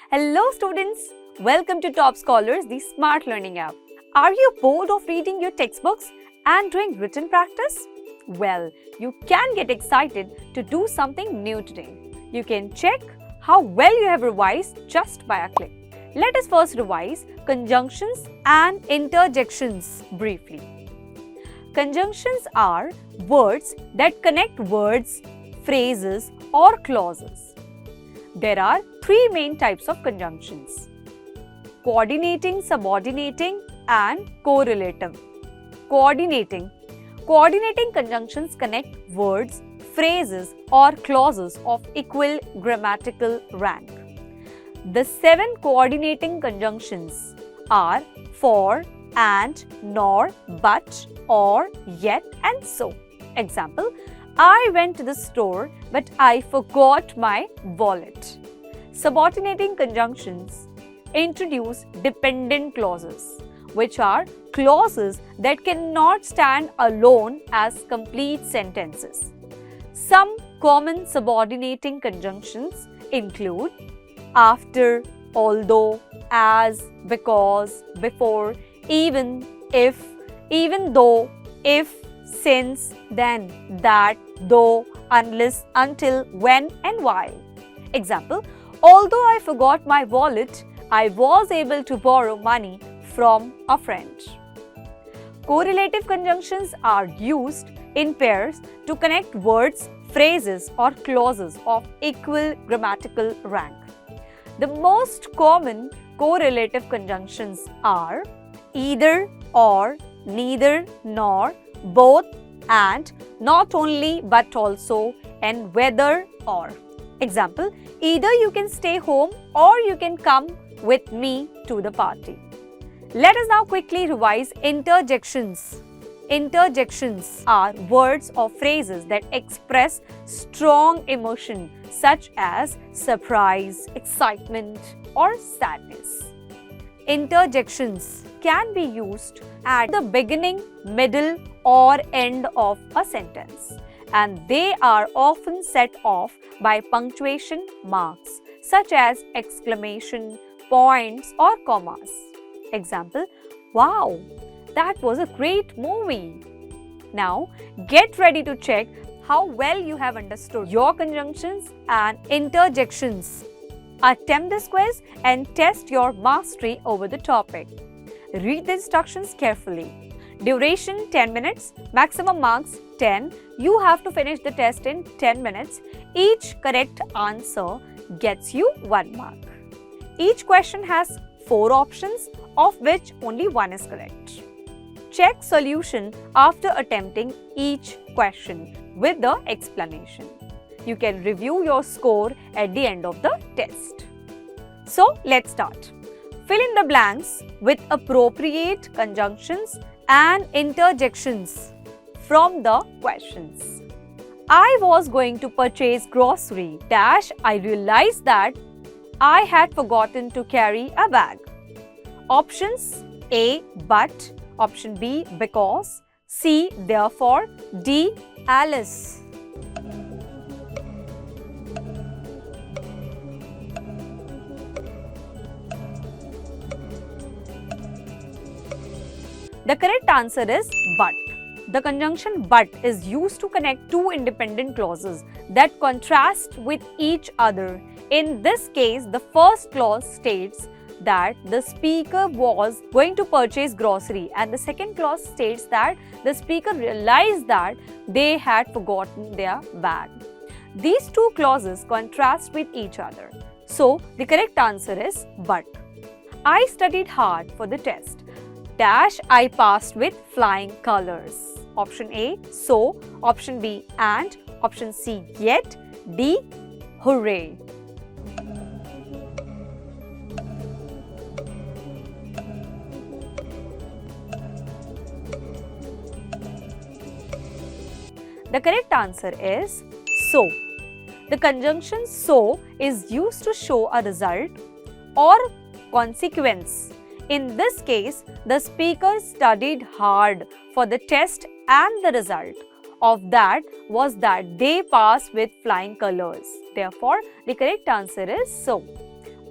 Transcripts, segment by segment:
Hello students, welcome to Top Scholars, the Smart Learning app. Are you bored of reading your textbooks and doing written practice? Well, you can get excited to do something new today. You can check how well you have revised just by a click. Let us first revise conjunctions and interjections briefly. Conjunctions are words that connect words, phrases or clauses. There are three main types of conjunctions: coordinating, subordinating and correlative. Coordinating conjunctions connect words, phrases or clauses of equal grammatical rank. The 7 coordinating conjunctions are for, and, nor, but, or, yet and so. Example: I went to the store but I forgot my wallet. Subordinating conjunctions introduce dependent clauses, which are clauses that cannot stand alone as complete sentences. Some common subordinating conjunctions include after, although, as, because, before, even, if, even though, if, since, then, that, though, unless, until, when and while. Example: although I forgot my wallet, I was able to borrow money from a friend. Correlative conjunctions are used in pairs to connect words, phrases or clauses of equal grammatical rank. The most common correlative conjunctions are either, or, neither, nor, both, and, not only but also, and whether or. Example: either you can stay home or you can come with me to the party. Let us now quickly revise interjections. Interjections are words or phrases that express strong emotion such as surprise, excitement, or sadness. Interjections can be used at the beginning, middle, or end of a sentence, and they are often set off by punctuation marks such as exclamation, points, or commas. Example: wow, that was a great movie. Now, get ready to check how well you have understood your conjunctions and interjections. Attempt this quiz and test your mastery over the topic. Read the instructions carefully. Duration 10 minutes, maximum marks 10. You have to finish the test in 10 minutes. Each correct answer gets you 1 mark. Each question has 4 options, of which only 1 is correct. Check solution after attempting each question with the explanation. You can review your score at the end of the test. So, let's start. Fill in the blanks with appropriate conjunctions and interjections from the questions. I was going to purchase grocery dash I realized that I had forgotten to carry a bag. Options: A, but, option B, because, C, therefore, D, Alice. The correct answer is but. The conjunction but is used to connect two independent clauses that contrast with each other. In this case, the first clause states that the speaker was going to purchase grocery, and the second clause states that the speaker realized that they had forgotten their bag. These two clauses contrast with each other. So, the correct answer is but. I studied hard for the test. Dash I passed with flying colors. Option A, so, option B, and, option C, yet, D, hooray. The correct answer is so. The conjunction so is used to show a result or consequence. In this case, the speaker studied hard for the test and the result of that was that they passed with flying colors. Therefore, the correct answer is so.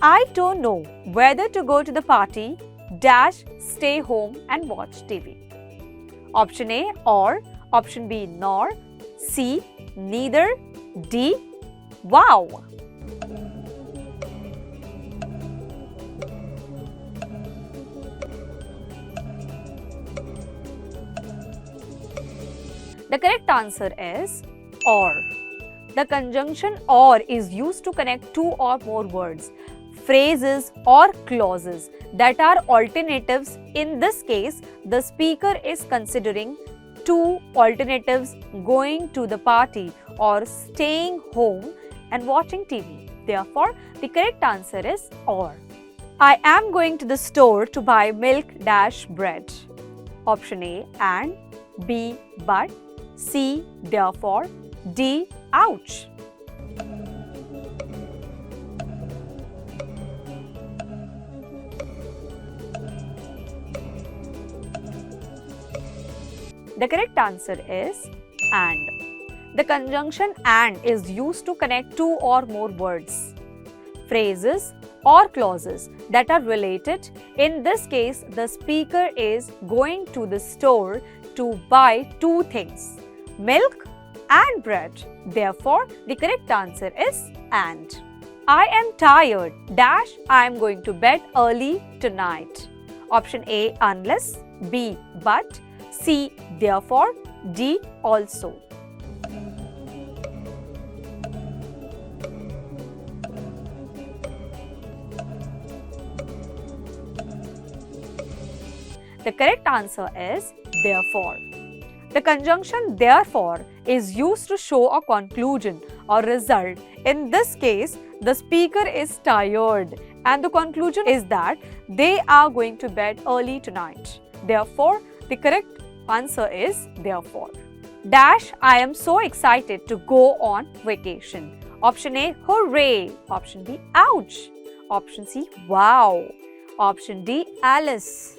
I don't know whether to go to the party, dash, stay home and watch TV. Option A, or. Option B, nor. C, neither. D, wow. The correct answer is or. The conjunction or is used to connect two or more words, phrases or clauses that are alternatives. In this case, the speaker is considering two alternatives: going to the party or staying home and watching TV. Therefore, the correct answer is or. I am going to the store to buy milk dash bread. Option A, and. B, but. C, therefore. D, ouch. The correct answer is and. The conjunction and is used to connect two or more words, phrases or clauses that are related. In this case, the speaker is going to the store to buy two things, milk and bread. Therefore, the correct answer is and. I am tired dash I am going to bed early tonight. Option A, unless. B, but. C, therefore. D, also. The correct answer is therefore. The conjunction therefore is used to show a conclusion or result. In this case, the speaker is tired and the conclusion is that they are going to bed early tonight. Therefore, the correct answer is therefore. Dash I am so excited to go on vacation. Option A, hooray. Option B, ouch. Option C, wow. Option D, Alice.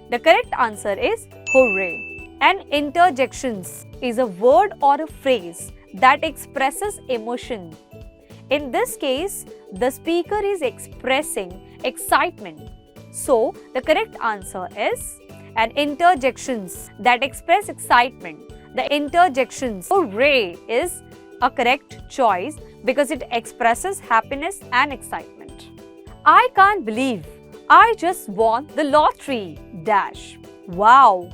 The correct answer is hooray. An interjections is a word or a phrase that expresses emotion. In this case, the speaker is expressing excitement. So, the correct answer is an interjections that express excitement. The interjections hooray is a correct choice because it expresses happiness and excitement. I can't believe I just won the lottery dash. Wow.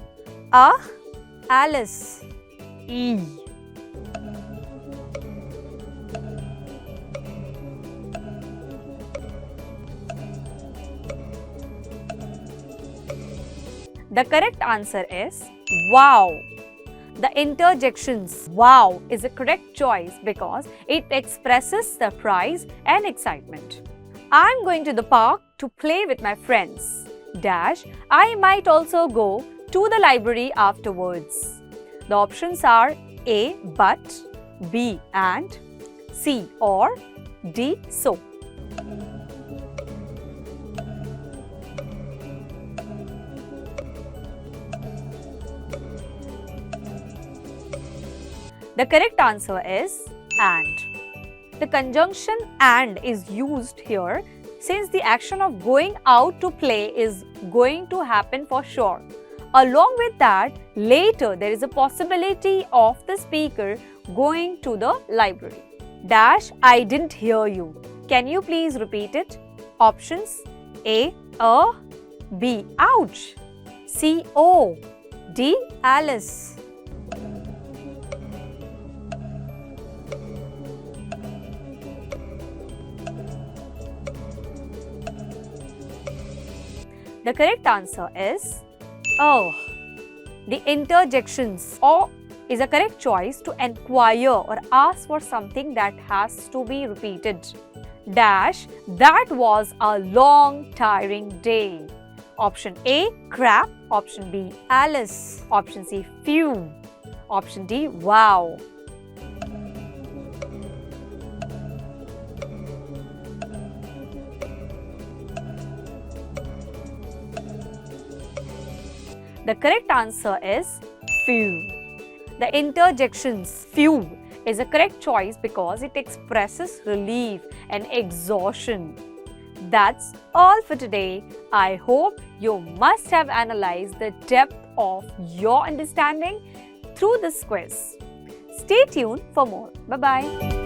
Alice. E. The correct answer is wow. The interjections wow is a correct choice because it expresses surprise and excitement. I'm going to the park to play with my friends. Dash, I might also go to the library afterwards. The options are A, but, B, and, C, or, D, so. The correct answer is and. The conjunction and is used here since the action of going out to play is going to happen for sure. Along with that, later there is a possibility of the speaker going to the library. Dash, I didn't hear you. Can you please repeat it? Options A, B, ouch. C, oh. D, Alice. The correct answer is oh. The interjections or is a correct choice to enquire or ask for something that has to be repeated. Dash, that was a long, tiring day. Option A, crap. Option B, Alice. Option C, phew. Option D, wow. The correct answer is few. The interjections few is a correct choice because it expresses relief and exhaustion. That's all for today. I hope you must have analyzed the depth of your understanding through this quiz. Stay tuned for more. Bye-bye.